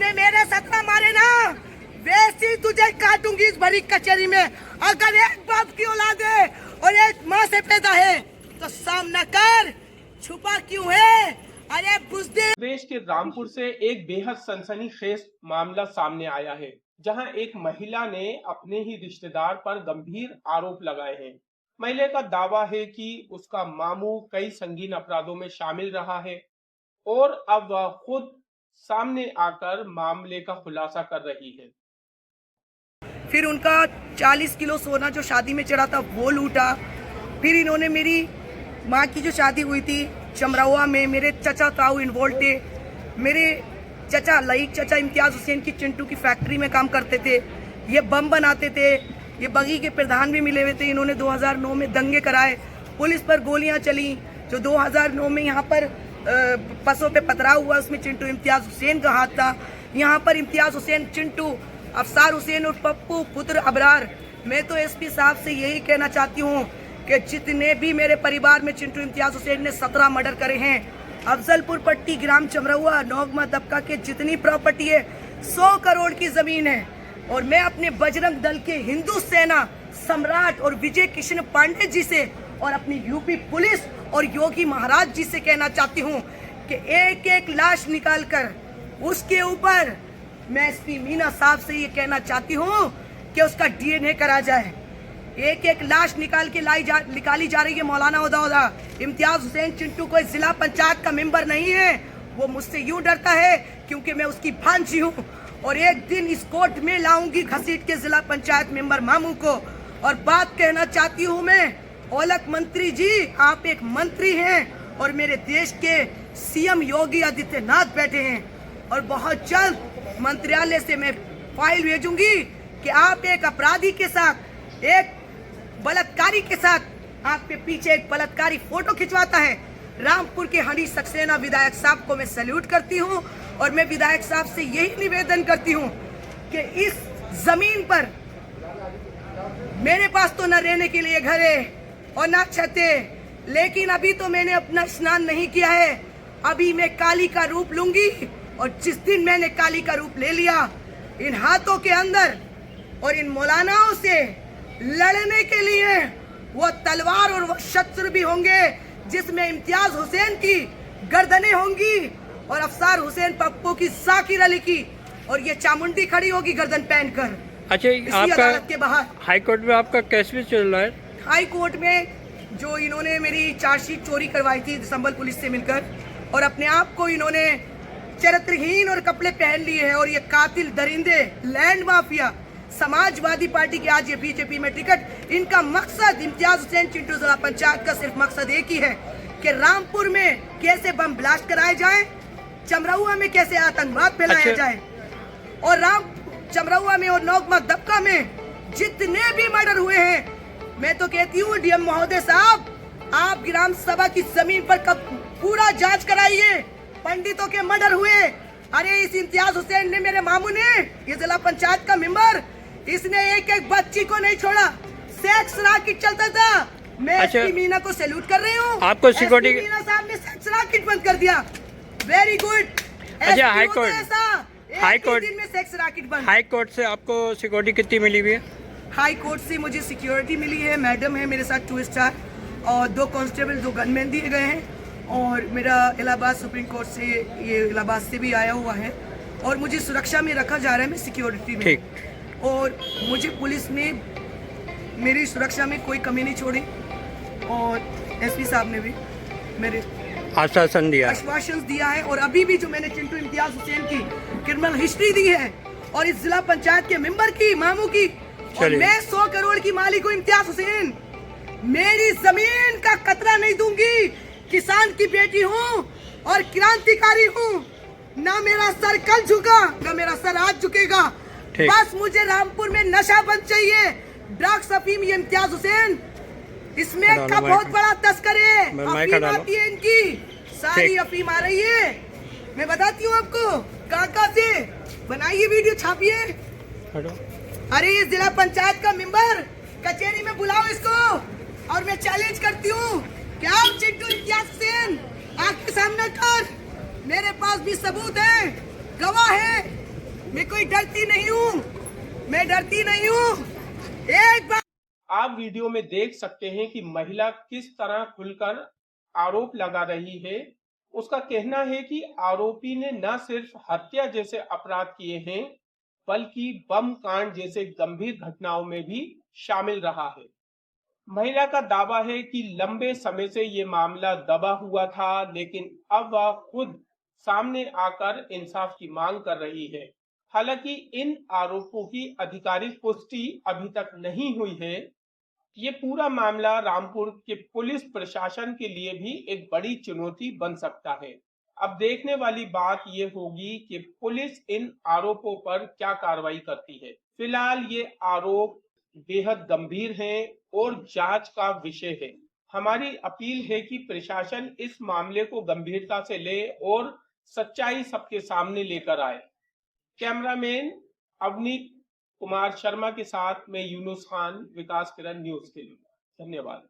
तूने मेरे 17 मारे ना, वैसी तुझे काटूंगी इस भरी कचहरी में। अगर एक बाप की औलाद है और एक माँ से पैदा है तो सामना कर, छुपा क्यों है? अरे बुज़दिल। प्रदेश के रामपुर से एक बेहद सनसनीखेज मामला सामने आया है, जहां एक महिला ने अपने ही रिश्तेदार पर गंभीर आरोप लगाए हैं। महिला का दावा है कि उसका मामू कई संगीन अपराधों में शामिल रहा है और अब वह खुद सामने आकर मामले का खुलासा कर रही है। फिर उनका 40 किलो सोना जो शादी में चढ़ा था वो लूटा। फिर इन्होंने मेरी माँ की जो शादी हुई थी चमरौआ में, मेरे चचा ताऊ इन्वॉल्व थे। मेरे चचा लईक चचा इम्तियाज हुसैन की चिंटू की फैक्ट्री में काम करते थे। ये बम बनाते थे। ये बगी के प्रधान भी मिले हुए थे। इन्होंने 2009 में दंगे कराए, पुलिस पर गोलियां चली। जो 2009 में यहाँ पर बसों पे पथराव हुआ, उसमें चिंटू इम्तियाज हुसैन का हाथ था। यहाँ पर इम्तियाज हुसैन, चिंटू, अफसार हुसैन और पप्पू पुत्र अबरार। मैं तो एसपी साहब से यही कहना चाहती हूँ कि जितने भी मेरे परिवार में चिंटू इम्तियाज हुसैन ने 17 मर्डर करे हैं, अफजलपुर पट्टी, ग्राम चमरौआ, नौगमा दबका के जितनी प्रॉपर्टी है 100 करोड़ की जमीन है। और मैं अपने बजरंग दल के हिंदू सेना सम्राट और विजय कृष्ण पांडे जी से और अपनी यूपी पुलिस और योगी महाराज जी से कहना चाहती हूँ कि एक एक लाश निकाल कर उसके ऊपर, मैं एसपी मीना साहब से ये कहना चाहती हूँ कि उसका डीएनए करा जाए। एक एक लाश निकाल के निकाली जा रही है। मौलाना उदा इम्तियाज हुसैन चिंटू कोई जिला पंचायत का मेंबर नहीं है। वो मुझसे यूं डरता है क्योंकि मैं उसकी भांजी हूँ और एक दिन इस कोर्ट में लाऊंगी घसीट के जिला पंचायत मेंबर मामू को। और बात कहना चाहती हूँ मैं, औलख मंत्री जी, आप एक मंत्री हैं और मेरे देश के सीएम योगी आदित्यनाथ बैठे हैं और बहुत जल्द मंत्रालय से मैं फाइल भेजूंगी कि आप एक अपराधी के साथ, एक बलात्कारी के साथ, आपके पीछे एक बलात्कारी फोटो खिंचवाता है। रामपुर के हनी सक्सेना विधायक साहब को मैं सैल्यूट करती हूं और मैं विधायक साहब से यही निवेदन करती हूं कि इस जमीन पर मेरे पास तो न रहने के लिए घर है और न छत है, लेकिन अभी तो मैंने अपना स्नान नहीं किया है। अभी मैं काली का रूप लूंगी और जिस दिन मैंने काली का रूप ले लिया, इन हाथों के अंदर और इन मौलानाओं से लड़ने के लिए वो तलवार और वो शस्त्र भी होंगे जिसमें इम्तियाज हुसैन की गर्दनें होंगी और अफसार हुसैन पप्पू की, साकिर अली की, और ये चामुंडी खड़ी होगी गर्दन पहनकर। अच्छा, आपका के बाहर हाई कोर्ट में आपका केस भी चल रहा है? हाई कोर्ट में जो इन्होंने मेरी चार्जशीट चोरी करवाई थी संबल पुलिस से मिलकर, और अपने आप को इन्होंने चरित्रहीन और कपड़े पहन लिए हैं, और ये कातिल दरिंदे लैंड माफिया समाजवादी पार्टी के आज ये बीजेपी में टिकट, इनका मकसद इम्तियाज हुसैन चिंटू जिला पंचायत का सिर्फ मकसद एक ही है कि रामपुर में कैसे बम ब्लास्ट कराए जाए, चमरौआ में कैसे आतंकवाद फैलाया जाए, और चमरौआ में और नौगमा दबका में जितने भी मर्डर हुए हैं, मैं तो कहती हूँ डीएम महोदय साहब, आप ग्राम सभा की जमीन पर कब पूरा जांच कराइए। पंडितों के मर्डर हुए, अरे इस इम्तियाज हुसैन ने, मेरे मामू ने, ये जिला पंचायत का मेंबर, इसने एक एक बच्ची को नहीं छोड़ा। सेक्स रैकेट चलता था। मैं एसपी मीना को सैल्यूट कर रही हूँ। आपको सिक्योरिटी मीना साहब ने सेक्स रैकेट बंद कर दिया। Very good. अच्छा, हाई कोर्ट दिन में सेक्स रैकेट बंद। हाई कोर्ट से आपको सिक्योरिटी कितनी मिली हुई है? हाई कोर्ट से मुझे सिक्योरिटी मिली है, मैडम है मेरे साथ 2 स्टार और 2 कांस्टेबल, 2 गनमैन दिए गए हैं, और मेरा इलाहाबाद सुप्रीम कोर्ट से, ये इलाहाबाद से भी आया हुआ है, और मुझे सुरक्षा में रखा जा रहा है, मैं सिक्योरिटी में। ठीक। और मुझे पुलिस ने मेरी सुरक्षा में कोई कमी नहीं छोड़ी, और एसपी साहब ने भी मेरे आश्वासन दिया है। और अभी भी जो मैंने चिंटू इम्तियाज हुसैन की क्रिमिनल हिस्ट्री दी है और इस जिला पंचायत के मेंबर की, मामू की, और मैं 100 करोड़ की मालिक हूँ इम्तियाज हुसैन, मेरी जमीन का कतरा नहीं दूंगी। किसान की बेटी हूँ और क्रांतिकारी हूँ। ना मेरा सर कल झुका, ना मेरा सर आज झुकेगा। बस मुझे रामपुर में नशा बंद चाहिए। ड्रग्स, अफीम, ये इम्तियाज हुसैन इसमें का बहुत बड़ा तस्कर है। अफीम आती है इनकी, सारी अफीम आ रही है। मैं बताती हूँ आपको कहाँ से। बनाइए वीडियो, छापिए। अरे ये जिला पंचायत का मेंबर, कचहरी में बुलाओ इसको, और मैं चैलेंज करती हूँ क्या चिंटू इम्तियाज हुसैन आके सामने कर। मेरे पास भी सबूत है, गवाह है, मैं कोई डरती नहीं हूँ, मैं डरती नहीं हूँ। एक बार आप वीडियो में देख सकते हैं कि महिला किस तरह खुलकर आरोप लगा रही है। उसका कहना है कि आरोपी ने न सिर्फ हत्या जैसे अपराध किए हैं बल्कि बम कांड जैसे गंभीर घटनाओं में भी शामिल रहा है। महिला का दावा है कि लंबे समय से ये मामला दबा हुआ था, लेकिन अब वह खुद सामने आकर इंसाफ की मांग कर रही है। हालांकि इन आरोपों की आधिकारिक पुष्टि अभी तक नहीं हुई है। ये पूरा मामला रामपुर के पुलिस प्रशासन के लिए भी एक बड़ी चुनौती बन सकता है। अब देखने वाली बात ये होगी कि पुलिस इन आरोपों पर क्या कार्रवाई करती है। फिलहाल ये आरोप बेहद गंभीर हैं और जांच का विषय है। हमारी अपील है कि प्रशासन इस मामले को गंभीरता से ले और सच्चाई सबके सामने लेकर आए। कैमरामैन अवनीत कुमार शर्मा के साथ मैं यूनुस खान, विकास किरण न्यूज के लिए। धन्यवाद।